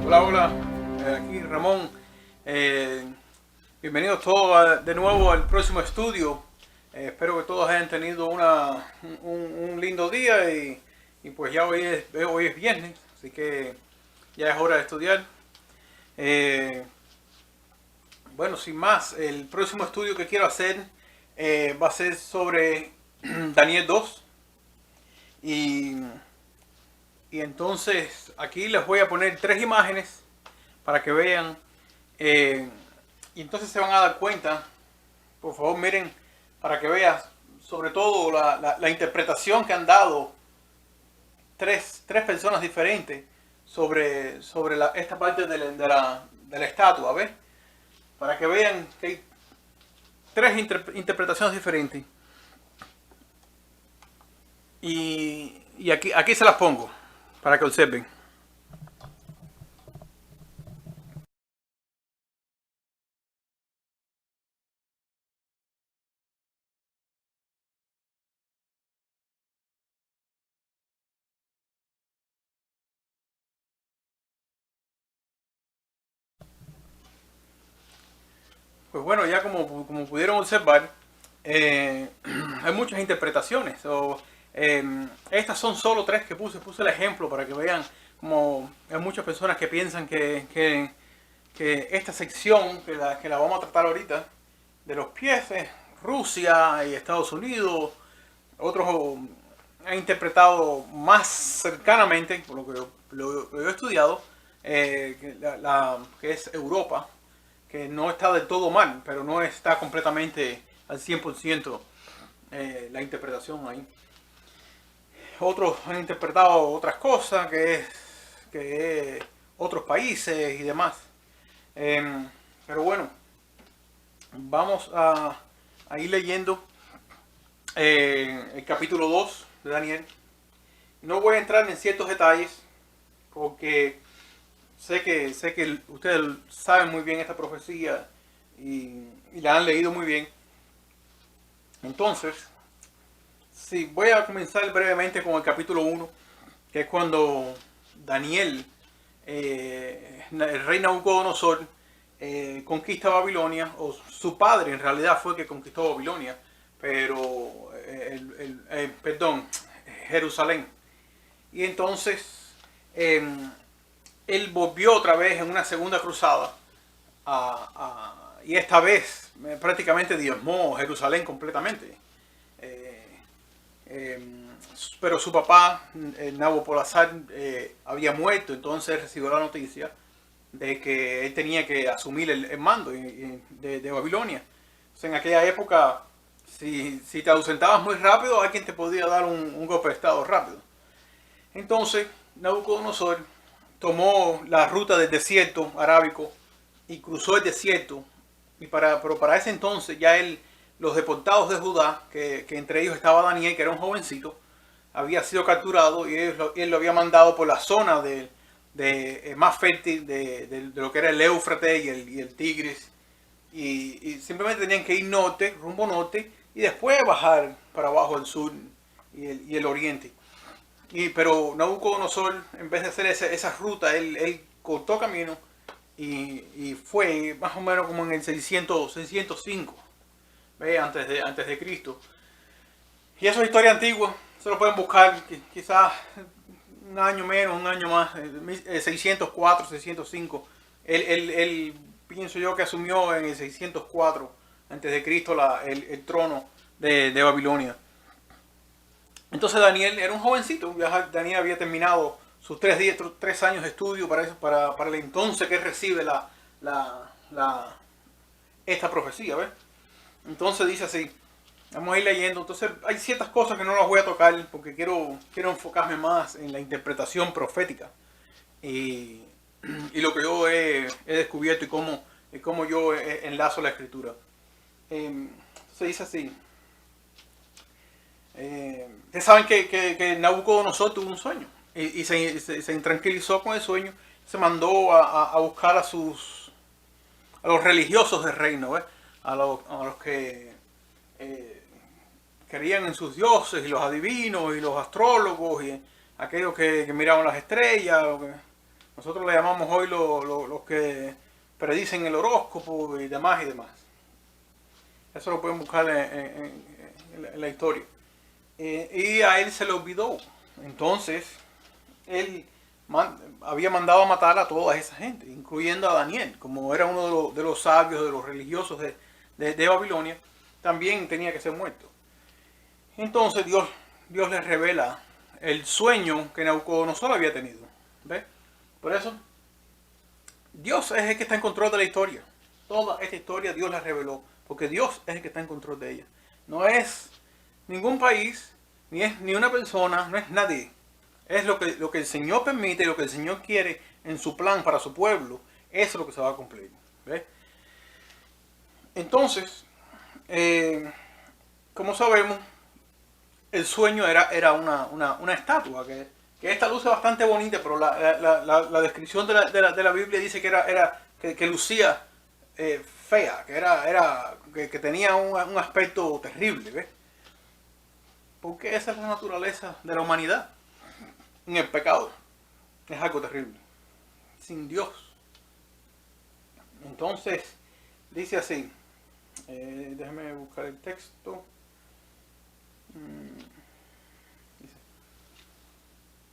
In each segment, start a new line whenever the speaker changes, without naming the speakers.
Hola, hola, aquí Ramón. Eh, Bienvenidos todos de nuevo al próximo estudio. Espero que todos hayan tenido un lindo día y pues ya hoy es viernes, así que ya es hora de estudiar. Eh, bueno, sin más, el próximo estudio que quiero hacer va a ser sobre Daniel 2 y, y entonces aquí les voy a poner tres imágenes para que vean. eh, y entonces se van a dar cuenta, por favor miren, para que veas, sobre todo la interpretación que han dado tres personas diferentes sobre esta parte de la estatua, ¿ves? Para que vean que hay tres interpretaciones diferentes. Y aquí se las pongo, para que observen. Pues bueno, ya como pudieron observar, eh, hay muchas interpretaciones. Estas son solo tres que puse el ejemplo para que vean como hay muchas personas que piensan que esta sección, que la vamos a tratar ahorita, de los pies, es Rusia y Estados Unidos. Otros han interpretado más cercanamente, por lo que lo he estudiado, que es Europa, que no está del todo mal, pero no está completamente al 100% la interpretación ahí. Otros han interpretado otras cosas, que es otros países y demás. Pero bueno, vamos a ir leyendo el capítulo 2 de Daniel. No voy a entrar en ciertos detalles porque sé que ustedes saben muy bien esta profecía y la han leído muy bien. Entonces, sí, voy a comenzar brevemente con el capítulo 1, que es cuando Daniel, el rey Nabucodonosor, conquista Babilonia, o su padre en realidad fue el que conquistó Babilonia, pero, perdón, Jerusalén. Y entonces, él volvió otra vez en una segunda cruzada y esta vez prácticamente diezmó Jerusalén completamente. Eh, eh, pero su papá, Nabopolassar, había muerto, entonces recibió la noticia de que él tenía que asumir el mando de Babilonia. Entonces, en aquella época, si te ausentabas muy rápido, alguien te podía dar un golpe de estado rápido. Entonces, Nabucodonosor tomó la ruta del desierto arábico y cruzó el desierto. Pero para ese entonces ya los deportados de Judá, que entre ellos estaba Daniel, que era un jovencito, había sido capturado y él lo había mandado por la zona más fértil de lo que era el Éufrates y el Tigris. Y simplemente tenían que ir norte, rumbo norte, y después bajar para abajo el sur y el oriente. Pero Nabucodonosor, en vez de hacer esa ruta, él cortó camino y fue más o menos como en el 605, ¿ve? Antes de Cristo. Y eso es historia antigua, se lo pueden buscar quizás un año menos, un año más, 604, 605. Él pienso yo que asumió en el 604 antes de Cristo el trono de Babilonia. Entonces Daniel era un jovencito, Daniel había terminado sus 3 años de estudio para el entonces que él recibe esta profecía, ¿ves? Entonces dice así, vamos a ir leyendo. Entonces hay ciertas cosas que no las voy a tocar porque quiero enfocarme más en la interpretación profética y, y lo que yo he descubierto y cómo yo enlazo la escritura. Se dice así. Ustedes saben que Nabucodonosor tuvo un sueño y se intranquilizó con el sueño. Se mandó a buscar a los religiosos del reino, ¿ves? A los que creían en sus dioses y los adivinos y los astrólogos y aquellos que miraban las estrellas Nosotros le llamamos hoy los que predicen el horóscopo y demás y demás. Eso lo pueden buscar en la historia. Y a él se le olvidó. Entonces, él había mandado a matar a toda esa gente, incluyendo a Daniel, como era uno de los sabios, de los religiosos de Babilonia, también tenía que ser muerto. Entonces Dios le revela el sueño que Nabucodonosor había tenido. ¿Ves? Por eso, Dios es el que está en control de la historia. Toda esta historia Dios la reveló, porque Dios es el que está en control de ella. No es ningún país, ni una persona, no es nadie. Es lo que el Señor permite, lo que el Señor quiere en su plan para su pueblo. Eso es lo que se va a cumplir. ¿Ves? Entonces, como sabemos, el sueño era una estatua, que esta luce bastante bonita, pero la descripción de la Biblia dice que lucía fea, que tenía un aspecto terrible. ¿Ves? Porque esa es la naturaleza de la humanidad en el pecado. Es algo terrible. Sin Dios. Entonces, dice así. Déjame buscar el texto.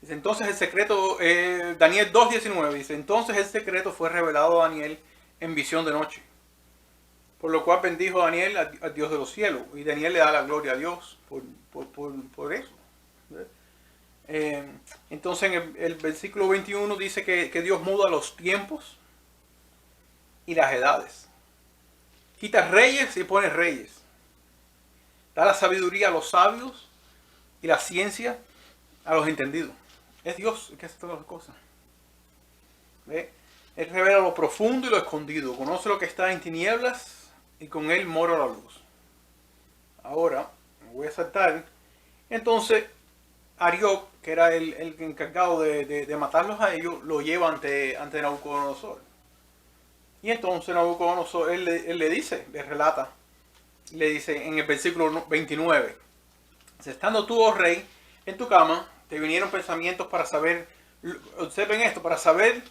Dice, entonces el secreto, Daniel 2:19, dice, entonces el secreto fue revelado a Daniel en visión de noche. Por lo cual bendijo a Daniel al Dios de los cielos. Y Daniel le da la gloria a Dios por eso. Entonces en el versículo 21 dice que Dios muda los tiempos y las edades. Quita reyes y pone reyes. Da la sabiduría a los sabios y la ciencia a los entendidos. Es Dios el que hace todas las cosas. ¿Ve? Él revela lo profundo y lo escondido. Conoce lo que está en tinieblas y con él mora la luz. Ahora, me voy a saltar. Entonces, Arioc, que era el encargado de matarlos a ellos, lo lleva ante Nabucodonosor. Y entonces Nabucodonosor, él le dice, le relata, le dice en el versículo 29, estando tú, oh rey, en tu cama, te vinieron pensamientos para saber, observen esto, para saber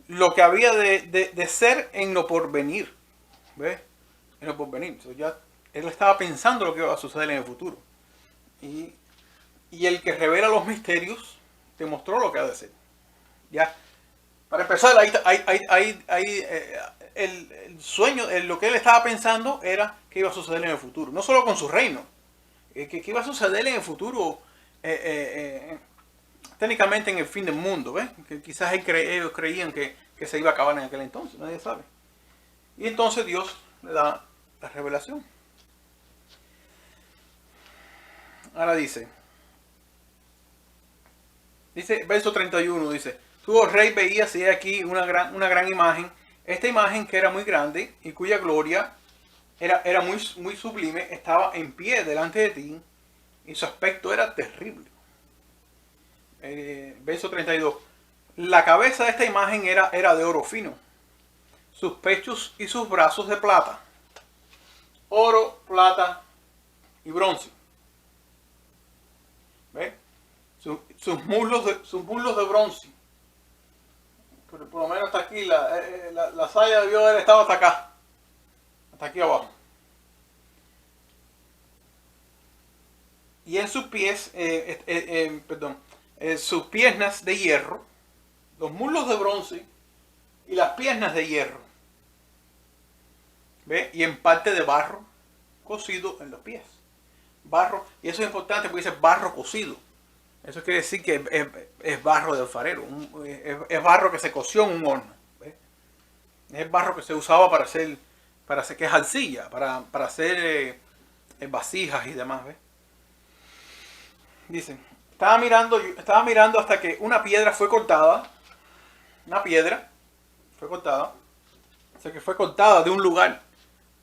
lo que había de ser en lo porvenir. ¿Ves? En lo porvenir. Entonces ya él estaba pensando lo que iba a suceder en el futuro. Y el que revela los misterios te mostró lo que ha de ser. Ya. Para empezar, el sueño, lo que él estaba pensando era que iba a suceder en el futuro. No solo con su reino, que iba a suceder en el futuro, técnicamente en el fin del mundo. ¿Ves? Que quizás ellos creían que se iba a acabar en aquel entonces, nadie sabe. Y entonces Dios le da la revelación. Ahora dice, verso 31, dice, tú, oh rey, veías y aquí una gran imagen. Esta imagen, que era muy grande y cuya gloria era muy sublime, estaba en pie delante de ti y su aspecto era terrible. Verso 32. La cabeza de esta imagen era de oro fino, sus pechos y sus brazos de plata, oro, plata y bronce. ¿Ves? Sus muslos de bronce. Pero por lo menos hasta aquí, la saya debió haber estado hasta acá, hasta aquí abajo. Y en sus pies, sus piernas de hierro, los muslos de bronce y las piernas de hierro. ¿Ve? Y en parte de barro cocido en los pies. Barro, y eso es importante porque dice barro cocido. Eso quiere decir que es barro de alfarero, es barro que se coció en un horno. ¿Ve? Es barro que se usaba para hacer que es arcilla, para hacer vasijas y demás. ¿Ve? Dice, estaba mirando hasta que una piedra fue cortada. Una piedra fue cortada. O sea que fue cortada de un lugar,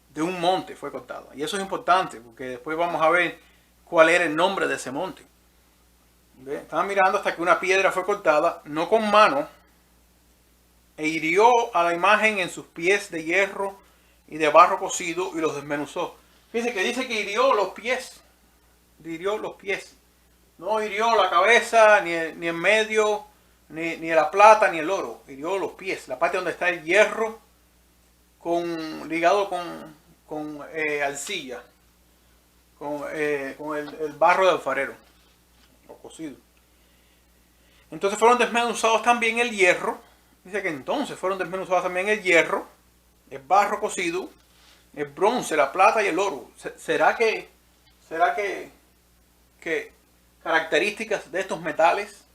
de un monte fue cortada. Y eso es importante porque después vamos a ver cuál era el nombre de ese monte. ¿Ve? Estaba mirando hasta que una piedra fue cortada, no con mano, e hirió a la imagen en sus pies de hierro y de barro cocido y los desmenuzó. Fíjense que dice que hirió los pies. Hirió los pies. No hirió la cabeza, ni en medio, ni la plata ni el oro. Hirió los pies, la parte donde está el hierro ligado con arcilla, con el barro de alfarero, o cocido. Entonces fueron desmenuzados también el hierro. Dice que entonces fueron desmenuzados también el hierro, el barro cocido, el bronce, la plata y el oro. ¿Será que características de estos metales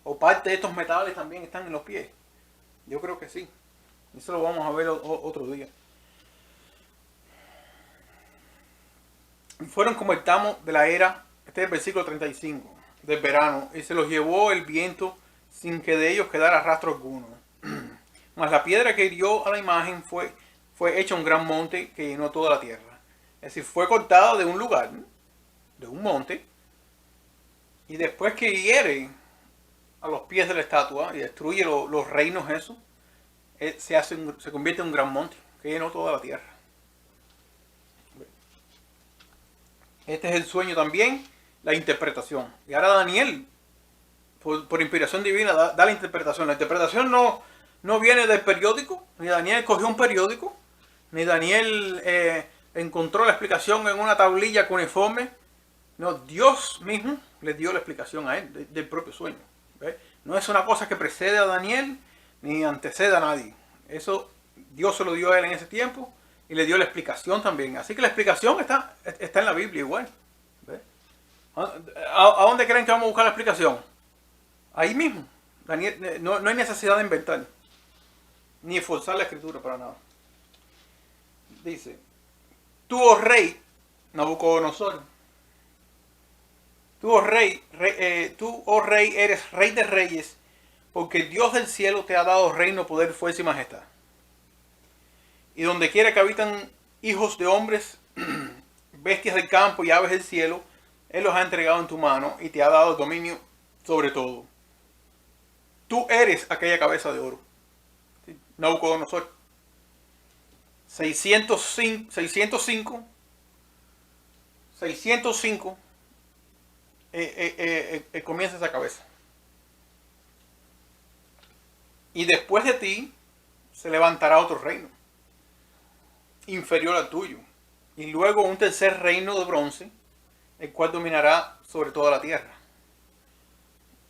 o parte de estos metales también están en los pies? Yo creo que sí. Eso lo vamos a ver otro día. Y fueron como el tamo de la era, este es el versículo 35, del verano, y se los llevó el viento sin que de ellos quedara rastro alguno. Mas la piedra que hirió a la imagen fue hecha un gran monte que llenó toda la tierra. Es decir, fue cortada de un lugar, de un monte, y después que hiere a los pies de la estatua y destruye los reinos, eso se convierte en un gran monte que llenó toda la tierra. Este es el sueño también, la interpretación. Y ahora Daniel, por inspiración divina, da la interpretación. La interpretación no viene del periódico, ni Daniel cogió un periódico, ni Daniel encontró la explicación en una tablilla cuneiforme. No, Dios mismo le dio la explicación a él del propio sueño. ¿Ve? No es una cosa que precede a Daniel ni antecede a nadie. Eso Dios se lo dio a él en ese tiempo y le dio la explicación también. Así que la explicación está en la Biblia igual. ¿Ve? ¿A dónde creen que vamos a buscar la explicación? Ahí mismo. Daniel, no hay necesidad de inventar ni forzar la escritura para nada. Dice: tú, oh rey Nabucodonosor, tú, oh rey, eres rey de reyes, porque el Dios del cielo te ha dado reino, poder, fuerza y majestad. Y donde quiera que habitan hijos de hombres, bestias del campo y aves del cielo, Él los ha entregado en tu mano y te ha dado dominio sobre todo. Tú eres aquella cabeza de oro. ¿Sí? Nabucodonosor. 605 comienza esa cabeza. Y después de ti se levantará otro reino, inferior al tuyo. Y luego un tercer reino de bronce, el cual dominará sobre toda la tierra.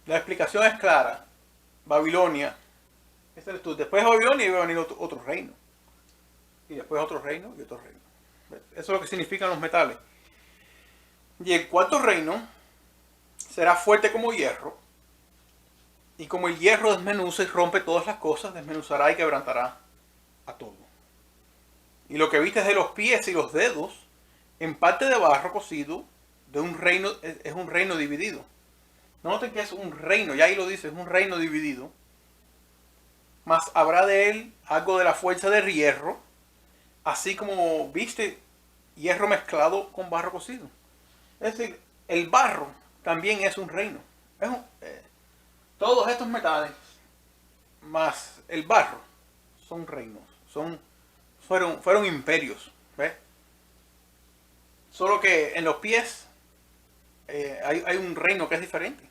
La explicación es clara. Babilonia. Ese eres tú. Después de Babilonia iba a venir otro reino. Y después otro reino y otro reino. Eso es lo que significan los metales. Y el cuarto reino será fuerte como hierro. Y como el hierro desmenuza y rompe todas las cosas, desmenuzará y quebrantará a todo. Y lo que viste de los pies y los dedos, en parte de barro cocido, de un reino, es un reino dividido. Noten que es un reino, ya ahí lo dice, es un reino dividido. Mas habrá de él algo de la fuerza del hierro, así como viste hierro mezclado con barro cocido. Es decir, el barro también es un reino. Todos estos metales más el barro son reinos, fueron imperios. ¿Ves? Solo que en los pies hay un reino que es diferente,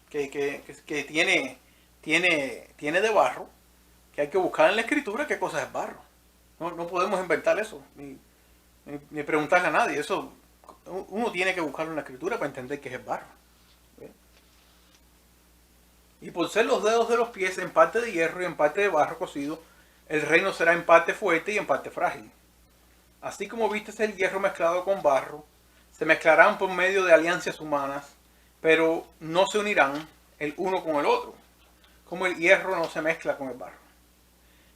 que tiene de barro, que hay que buscar en la escritura qué cosa es barro. No podemos inventar eso, ni preguntarle a nadie. Eso uno tiene que buscarlo en la escritura para entender qué es el barro. ¿Ves? Y por ser los dedos de los pies en parte de hierro y en parte de barro cocido, el reino será en parte fuerte y en parte frágil. Así como vistes el hierro mezclado con barro, se mezclarán por medio de alianzas humanas, pero no se unirán el uno con el otro, como el hierro no se mezcla con el barro.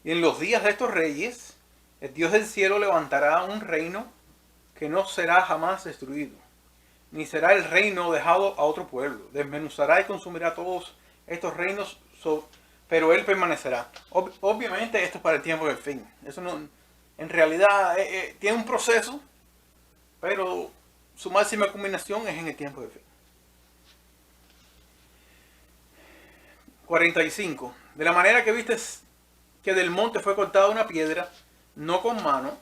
Y en los días de estos reyes, el Dios del cielo levantará un reino que no será jamás destruido, ni será el reino dejado a otro pueblo. Desmenuzará y consumirá todos estos reinos, pero él permanecerá. Obviamente esto es para el tiempo del fin. Eso no, en realidad tiene un proceso, pero su máxima culminación es en el tiempo del fin. 45. De la manera que vistes que del monte fue cortada una piedra, no con mano,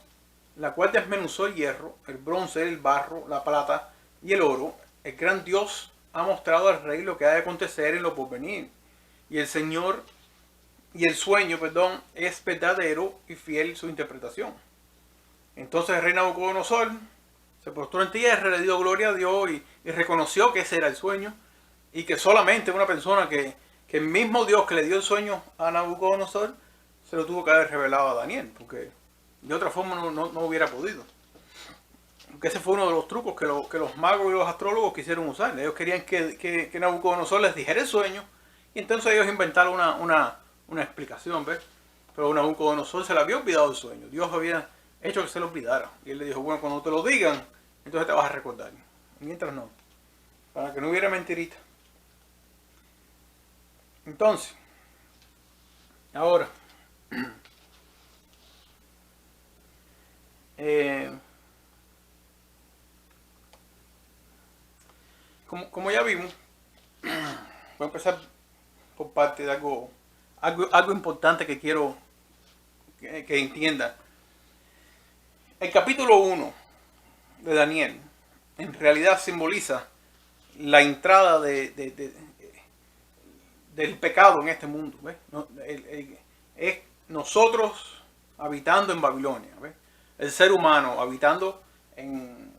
la cual desmenuzó el hierro, el bronce, el barro, la plata y el oro, el gran Dios ha mostrado al rey lo que ha de acontecer en lo porvenir. y el sueño, es verdadero y fiel su interpretación. Entonces el rey Nabucodonosor se postró en tierra, le dio gloria a Dios y reconoció que ese era el sueño y que solamente una persona que el mismo Dios que le dio el sueño a Nabucodonosor se lo tuvo que haber revelado a Daniel, porque de otra forma no hubiera podido. Porque ese fue uno de los trucos que los magos y los astrólogos quisieron usar. Ellos querían que Nabucodonosor les dijera el sueño y entonces ellos inventaron una explicación, ¿ves? Pero Nabucodonosor se le había olvidado el sueño. Dios había hecho que se lo olvidara. Y él le dijo, bueno, cuando te lo digan, entonces te vas a recordar. Mientras no. Para que no hubiera mentirita. Entonces, ahora, como ya vimos, voy a empezar por parte de algo importante que quiero que entiendan. El capítulo 1 de Daniel en realidad simboliza la entrada del pecado en este mundo. ¿Ves? Es nosotros habitando en Babilonia. ¿Ves? El ser humano habitando en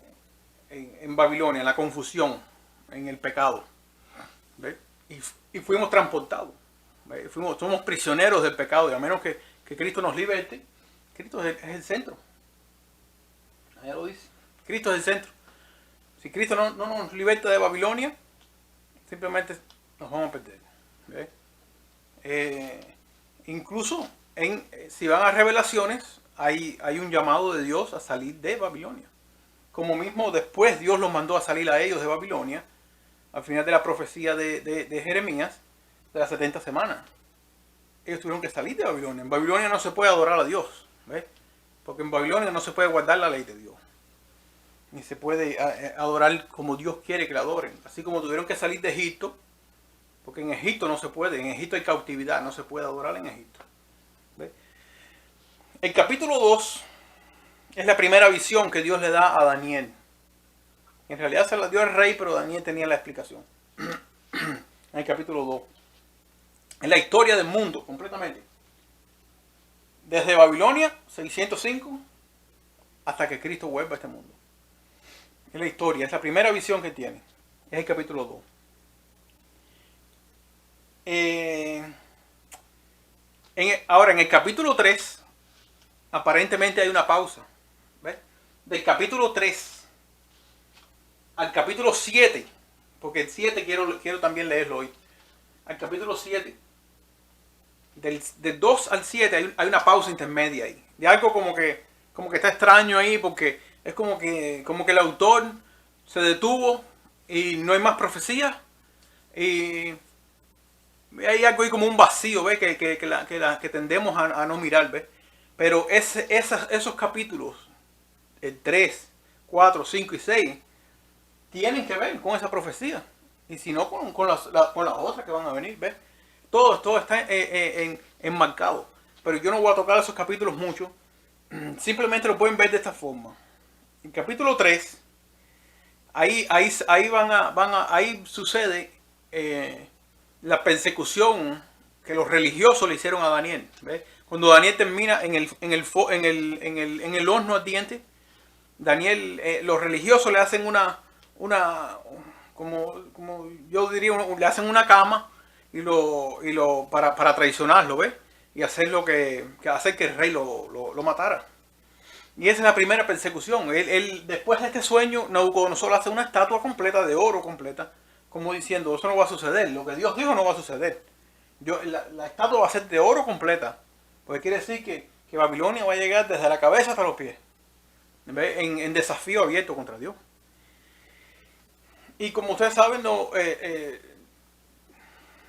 Babilonia, en la confusión, en el pecado. ¿Ves? Y fuimos transportados. ¿Ves? Somos prisioneros del pecado y a menos que Cristo nos liberte, Cristo es el centro. Ya lo dice. Cristo es el centro. Si Cristo no nos liberta de Babilonia, simplemente nos vamos a perder. Incluso si van a Revelaciones, hay un llamado de Dios a salir de Babilonia. Como mismo después Dios los mandó a salir a ellos de Babilonia, al final de la profecía de Jeremías, de las 70 semanas. Ellos tuvieron que salir de Babilonia. En Babilonia no se puede adorar a Dios. ¿Ves? Porque en Babilonia no se puede guardar la ley de Dios. Ni se puede adorar como Dios quiere que la adoren. Así como tuvieron que salir de Egipto, porque en Egipto no se puede, en Egipto hay cautividad, no se puede adorar en Egipto. ¿Ves? El capítulo 2 es la primera visión que Dios le da a Daniel. En realidad se la dio al rey, pero Daniel tenía la explicación. En el capítulo 2. Es la historia del mundo, completamente. Desde Babilonia, 605, hasta que Cristo vuelva a este mundo. Es la historia, es la primera visión que tiene. Es el capítulo 2. Ahora, en el capítulo 3, aparentemente hay una pausa. ¿Ves? Del capítulo 3 al capítulo 7, porque el 7 quiero también leerlo hoy. Al capítulo 7, del 2 al 7 hay una pausa intermedia ahí. De algo como que está extraño ahí, porque es como que el autor se detuvo y no hay más profecía. Y hay algo ahí como un vacío, ¿ves? Que tendemos a no mirar, ¿ves? Pero esos capítulos, el 3, 4, 5 y 6, tienen que ver con esa profecía. Y si no, con las otras que van a venir, ¿ves? Todo está enmarcado. Pero yo no voy a tocar esos capítulos mucho. Simplemente lo pueden ver de esta forma. En capítulo 3, ahí sucede la persecución que los religiosos le hicieron a Daniel. ¿Ves? Cuando Daniel termina en el horno ardiente, Daniel, los religiosos le hacen como yo diría, le hacen una cama para traicionarlo, ¿ves? Y hacer hacer que el rey lo matara. Y esa es la primera persecución. Después de este sueño, Nabucodonosor hace una estatua completa de oro completa, como diciendo, eso no va a suceder. Lo que Dios dijo no va a suceder. La estatua va a ser de oro completa. Porque quiere decir que Babilonia va a llegar desde la cabeza hasta los pies. En desafío abierto contra Dios. Y como ustedes saben,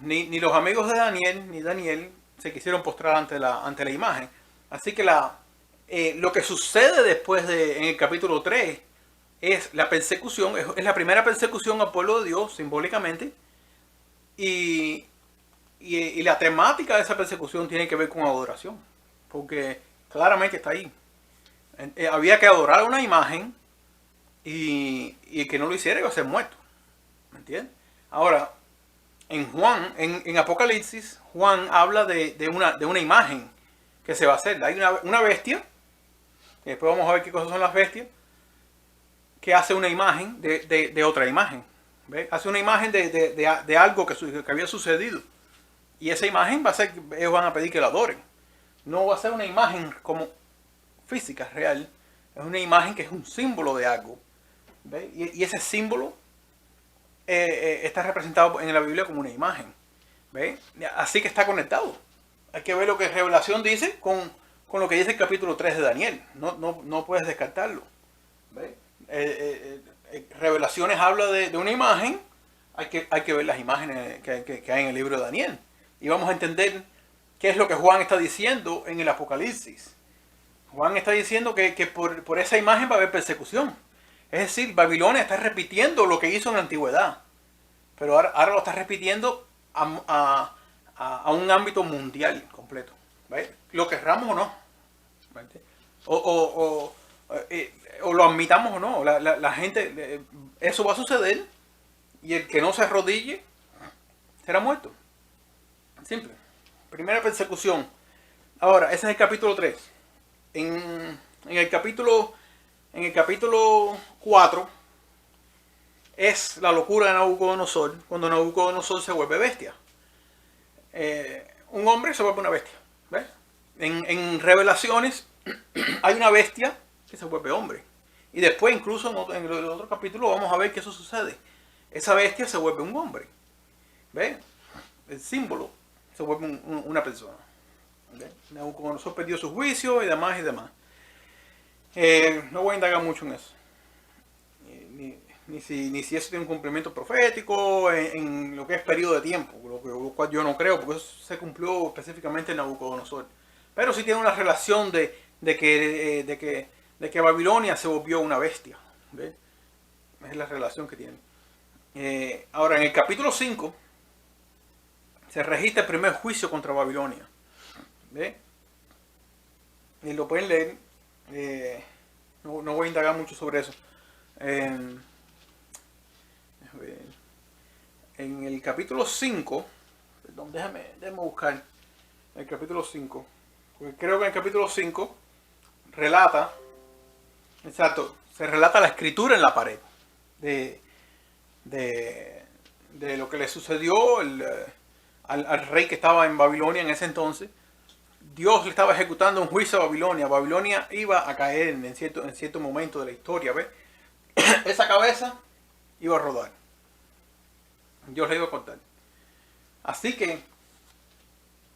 ni los amigos de Daniel, ni Daniel, se quisieron postrar ante la imagen. Así que lo que sucede después en el capítulo 3 es la persecución, es la primera persecución al pueblo de Dios, simbólicamente. Y la temática de esa persecución tiene que ver con adoración. Porque claramente está ahí. Había que adorar una imagen y el que no lo hiciera iba a ser muerto. ¿Me entiendes? Ahora, en Apocalipsis, Juan habla de una imagen que se va a hacer. Hay una bestia, que después vamos a ver qué cosas son las bestias, que hace una imagen de otra imagen. ¿Ve? Hace una imagen de algo que había sucedido. Y esa imagen va a ser, ellos van a pedir que la adoren. No va a ser una imagen como física, real. Es una imagen que es un símbolo de algo. ¿Ve? Y ese símbolo está representado en la Biblia como una imagen. ¿Ve? Así que está conectado. Hay que ver lo que Revelación dice con lo que dice el capítulo 3 de Daniel. No puedes descartarlo. ¿Ve? Revelaciones habla de una imagen. Hay que ver las imágenes que hay en el libro de Daniel. Y vamos a entender qué es lo que Juan está diciendo en el Apocalipsis. Juan está diciendo que por esa imagen va a haber persecución. Es decir, Babilonia está repitiendo lo que hizo en la antigüedad. Pero ahora lo está repitiendo a un ámbito mundial completo. ¿Ve? Lo querramos o no. O lo admitamos o no. La gente, eso va a suceder. Y el que no se arrodille será muerto. Simple. Primera persecución. Ahora, ese es el capítulo 3. En el capítulo 4 es la locura de Nabucodonosor, cuando Nabucodonosor se vuelve bestia. Un hombre se vuelve una bestia. ¿Ves? En Revelaciones hay una bestia que se vuelve hombre. Y después, incluso en el otro capítulo, vamos a ver que eso sucede. Esa bestia se vuelve un hombre. ¿Ves? El símbolo se vuelve una persona. ¿Ves? Nabucodonosor perdió su juicio y demás y demás. No voy a indagar mucho en eso. Ni si eso tiene un cumplimiento profético en lo que es periodo de tiempo, lo cual yo no creo, porque eso se cumplió específicamente en Nabucodonosor. Pero sí tiene una relación de que Babilonia se volvió una bestia. ¿Ve? Es la relación que tiene. Ahora, en el capítulo 5 se registra el primer juicio contra Babilonia. ¿Ve? Y lo pueden leer. No voy a indagar mucho sobre eso. En el capítulo 5, perdón, déjame buscar el capítulo 5, porque creo que en el capítulo 5 se relata la escritura en la pared de lo que le sucedió al rey que estaba en Babilonia en ese entonces. Dios le estaba ejecutando un juicio a Babilonia. Babilonia iba a caer en cierto momento de la historia. ¿Ves? Esa cabeza iba a rodar. Dios le iba a cortar. Así que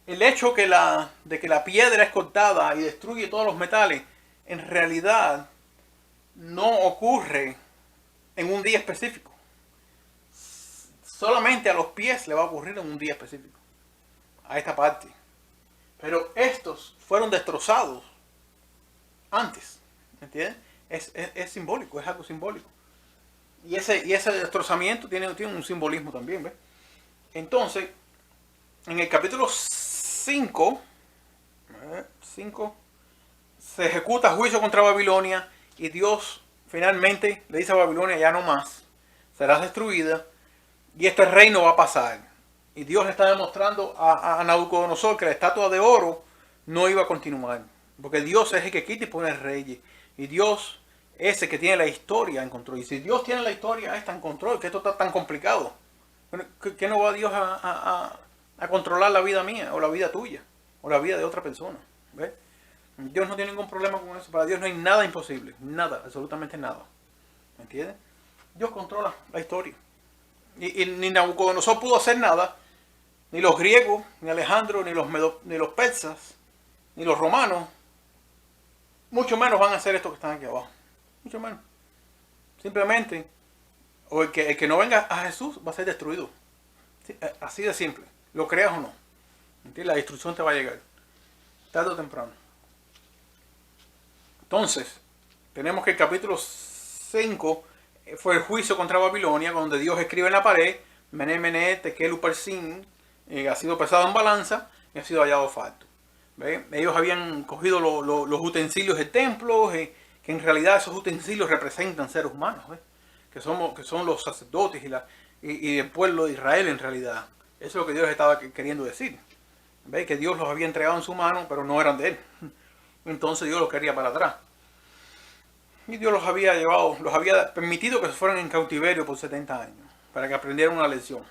el hecho de que la piedra es cortada y destruye todos los metales, en realidad no ocurre en un día específico. Solamente a los pies le va a ocurrir en un día específico. A esta parte. Pero estos fueron destrozados antes. ¿Entiendes? Es simbólico, es algo simbólico. Y ese destrozamiento tiene un simbolismo también. ¿Ves? Entonces, en el capítulo 5 se ejecuta juicio contra Babilonia y Dios finalmente le dice a Babilonia: ya no más, serás destruida y este reino va a pasar. Y Dios le está demostrando a Nabucodonosor que la estatua de oro no iba a continuar. Porque Dios es el que quita y pone reyes. Y Dios es el que tiene la historia en control. Y si Dios tiene la historia está en control, que esto está tan complicado, ¿qué no va Dios a controlar la vida mía o la vida tuya o la vida de otra persona? ¿Ves? Dios no tiene ningún problema con eso. Para Dios no hay nada imposible. Nada, absolutamente nada. ¿Me entiendes? Dios controla la historia. Y ni Nabucodonosor pudo hacer nada. Ni los griegos, ni Alejandro, ni los persas, ni los romanos. Mucho menos van a hacer esto que están aquí abajo. Mucho menos. Simplemente, o el que no venga a Jesús va a ser destruido. Sí, así de simple. Lo creas o no. ¿Entiendes? La destrucción te va a llegar. Tarde o temprano. Entonces, tenemos que el capítulo 5 fue el juicio contra Babilonia, donde Dios escribe en la pared: Mené, Mené, Tekel, Uparsin, ha sido pesado en balanza y ha sido hallado falto. ¿Ve? Ellos habían cogido los utensilios del templo, que en realidad esos utensilios representan seres humanos, ¿ve? Que son los sacerdotes y el pueblo de Israel en realidad. Eso es lo que Dios estaba queriendo decir. ¿Ve? Que Dios los había entregado en su mano, pero no eran de él. Entonces Dios los quería para atrás. Y Dios los había llevado, los había permitido que se fueran en cautiverio por 70 años, para que aprendieran una lección.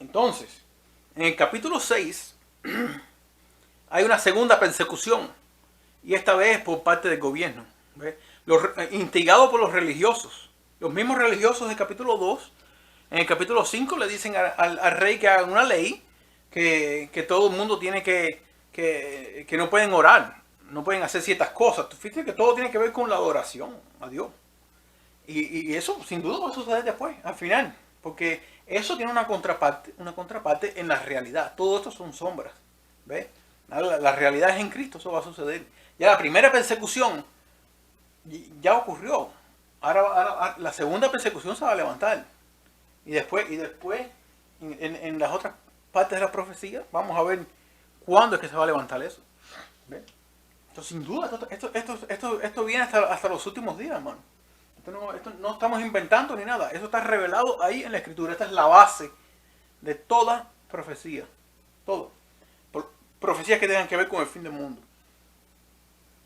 Entonces, en el capítulo 6, hay una segunda persecución, y esta vez por parte del gobierno. ¿Ve? Instigado por los religiosos. Los mismos religiosos del capítulo 2, en el capítulo 5 le dicen al rey que haga una ley que todo el mundo tiene que no pueden orar, no pueden hacer ciertas cosas. Fíjate que todo tiene que ver con la adoración a Dios. Y eso sin duda va a suceder después, al final, porque eso tiene una contraparte en la realidad. Todo esto son sombras. ¿Ves? La realidad es en Cristo, eso va a suceder. Ya la primera persecución ya ocurrió. Ahora la segunda persecución se va a levantar. Y después en las otras partes de la profecía, vamos a ver cuándo es que se va a levantar eso. ¿Ves? Entonces, sin duda, esto viene hasta los últimos días, hermano. Esto no estamos inventando ni nada. Eso está revelado ahí en la Escritura. Esta es la base de toda profecía. Todo. Profecías que tengan que ver con el fin del mundo.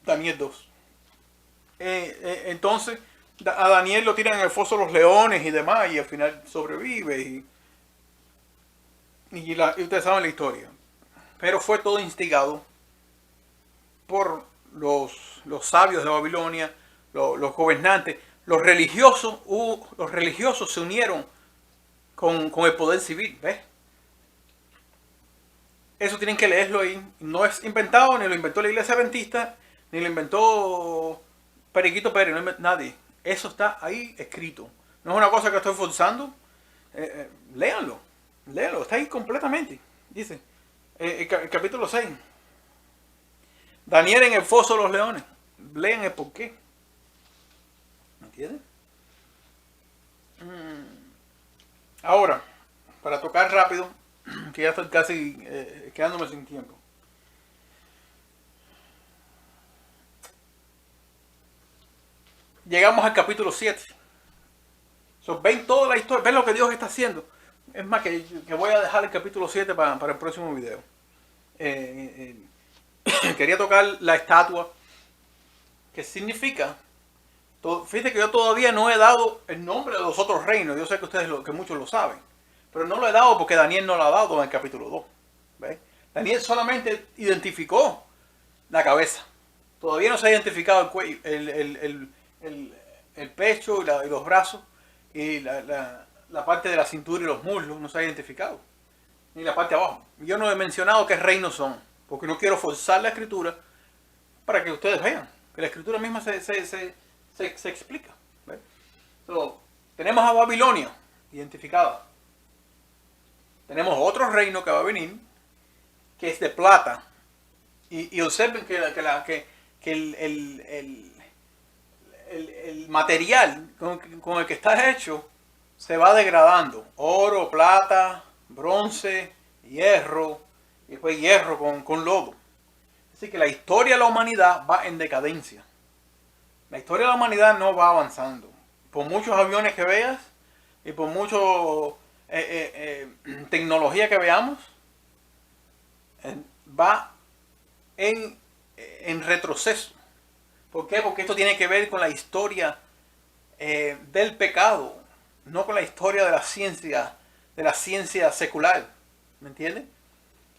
Daniel 2. Entonces, a Daniel lo tiran en el foso de los leones y demás, y al final sobrevive. Y ustedes saben la historia. Pero fue todo instigado por los sabios de Babilonia, los gobernantes. Los religiosos se unieron con el poder civil. ¿Ves? Eso tienen que leerlo ahí. No es inventado, ni lo inventó la iglesia adventista, ni lo inventó Periquito Pérez, nadie. Eso está ahí escrito. No es una cosa que estoy forzando. Léanlo, está ahí completamente. Dice, el capítulo 6. Daniel en el foso de los leones. Lean el porqué. ¿Me entienden? Ahora, para tocar rápido, que ya estoy casi quedándome sin tiempo. Llegamos al capítulo 7. Ven toda la historia, ven lo que Dios está haciendo. Es más, que voy a dejar el capítulo 7 para el próximo video. Quería tocar la estatua. ¿Qué significa? Fíjate que yo todavía no he dado el nombre de los otros reinos. Yo sé que que muchos lo saben. Pero no lo he dado porque Daniel no lo ha dado en el capítulo 2. ¿Ves? Daniel solamente identificó la cabeza. Todavía no se ha identificado el cuello, el pecho y los brazos. Y la parte de la cintura y los muslos no se ha identificado. Ni la parte de abajo. Yo no he mencionado qué reinos son. Porque no quiero forzar la escritura para que ustedes vean. Que la escritura misma se explica. ¿Ves? Tenemos a Babilonia identificada. Tenemos otro reino que va a venir, que es de plata. Y observen que el material con el que está hecho se va degradando. Oro, plata, bronce, hierro, y después hierro con lodo. Así que la historia de la humanidad va en decadencia. La historia de la humanidad no va avanzando. Por muchos aviones que veas y por mucho tecnología que veamos, va en retroceso. ¿Por qué? Porque esto tiene que ver con la historia del pecado, no con la historia de la ciencia secular. ¿Me entiendes?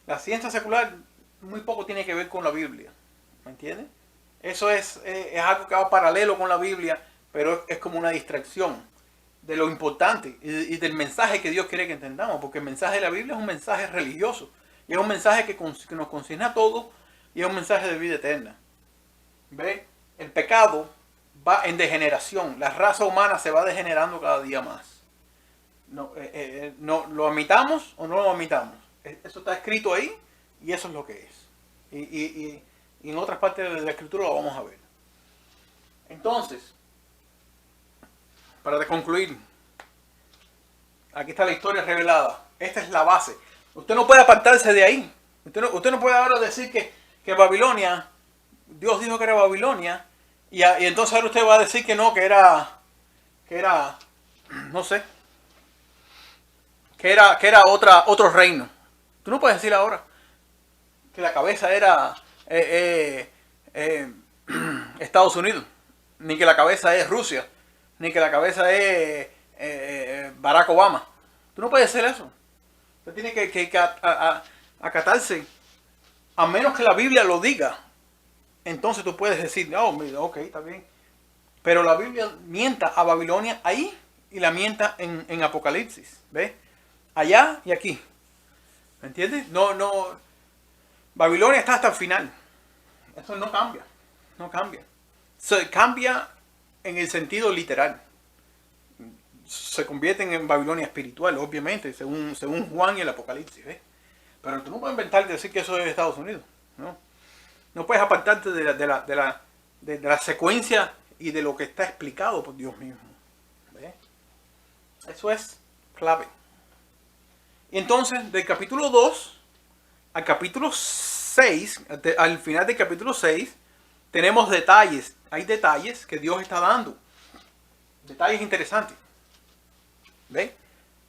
La ciencia secular muy poco tiene que ver con la Biblia. ¿Me entiendes? Eso es algo que va paralelo con la Biblia, pero es como una distracción de lo importante y del mensaje que Dios quiere que entendamos, porque el mensaje de la Biblia es un mensaje religioso y es un mensaje que nos concierne a todos y es un mensaje de vida eterna. ¿Ve? El pecado va en degeneración, la raza humana se va degenerando cada día más. No, ¿lo admitamos o no lo admitamos? Eso está escrito ahí y eso es lo que es. Y en otras partes de la escritura lo vamos a ver. Entonces, para concluir, aquí está la historia revelada. Esta es la base. Usted no puede apartarse de ahí. Usted no puede ahora decir que Babilonia, Dios dijo que era Babilonia, y entonces ahora usted va a decir que no, que era, no sé, que era otro reino. Tú no puedes decir ahora que la cabeza era Estados Unidos, ni que la cabeza es Rusia, ni que la cabeza es Barack Obama. Tú no puedes decir eso. Usted tiene que acatarse, a menos que la Biblia lo diga. Entonces tú puedes decir, oh, ok, está bien. Pero la Biblia mienta a Babilonia ahí y la mienta en Apocalipsis. ¿Ves? Allá y aquí. ¿Me entiendes? No. Babilonia está hasta el final. Eso no cambia. No cambia. Cambia en el sentido literal. Se convierten en Babilonia espiritual, obviamente, según Juan y el Apocalipsis. ¿Ves? Pero tú no puedes inventarte y decir que eso es Estados Unidos. No puedes apartarte de la secuencia y de lo que está explicado por Dios mismo. ¿Ves? Eso es clave. Y entonces, del capítulo 2 al capítulo 6, al final del capítulo 6, tenemos detalles. Hay detalles que Dios está dando. Detalles interesantes. ¿Ves?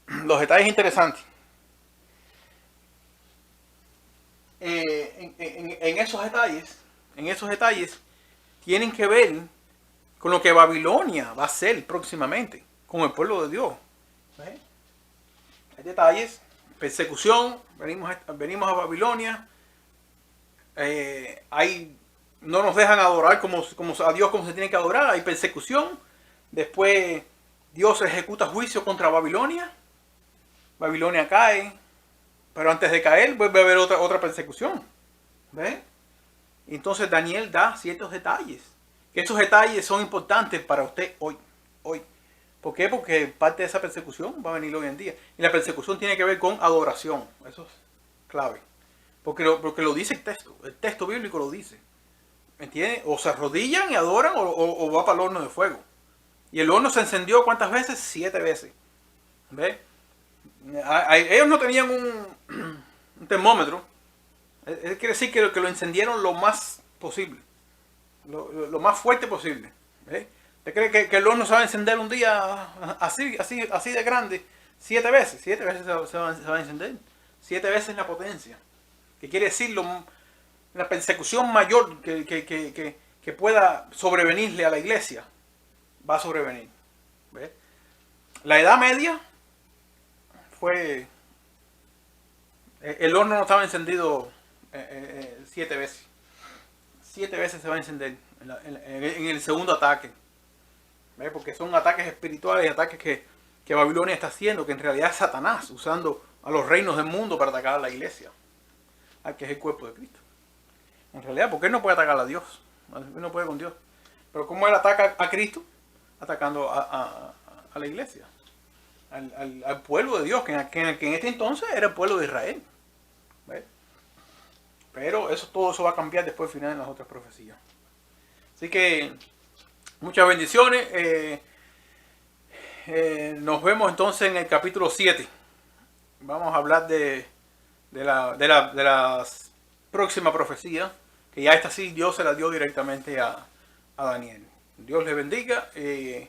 Los detalles interesantes. En esos detalles tienen que ver con lo que Babilonia va a hacer próximamente con el pueblo de Dios. ¿Ves? Hay detalles, persecución, venimos a Babilonia, no nos dejan adorar como a Dios como se tiene que adorar, hay persecución, después Dios ejecuta juicio contra Babilonia, Babilonia cae, pero antes de caer vuelve a haber otra persecución. ¿Ves? Entonces Daniel da ciertos detalles. Que esos detalles son importantes para usted hoy. ¿Por qué? Porque parte de esa persecución va a venir hoy en día. Y la persecución tiene que ver con adoración. Eso es clave. Porque lo dice el texto. El texto bíblico lo dice. ¿Me entiendes? O se arrodillan y adoran o va para el horno de fuego. Y el horno se encendió ¿cuántas veces? 7 veces. ¿Ves? Ellos no tenían un termómetro. Eso quiere decir que lo encendieron lo más posible. Lo más fuerte posible. ¿Ves? ¿Usted cree que el horno se va a encender un día así de grande? 7 veces. 7 veces se va a encender. 7 veces la potencia. ¿Qué quiere decir? La persecución mayor que pueda sobrevenirle a la iglesia va a sobrevenir. ¿Ves? La Edad Media fue... El horno no estaba encendido 7 veces. 7 veces se va a encender en el segundo ataque. ¿Ves? Porque son ataques espirituales y ataques que Babilonia está haciendo, que en realidad es Satanás usando a los reinos del mundo para atacar a la iglesia, que es el cuerpo de Cristo. En realidad, porque él no puede atacar a Dios, él no puede con Dios. Pero ¿cómo él ataca a Cristo? Atacando a la iglesia, al pueblo de Dios, que en este entonces era el pueblo de Israel. ¿Ves? Pero todo eso va a cambiar después al final en las otras profecías. Así que muchas bendiciones. Nos vemos entonces en el capítulo 7. Vamos a hablar de la próxima profecía, que ya esta sí Dios se la dio directamente a Daniel. Dios le bendiga y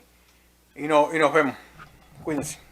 nos vemos. Cuídense.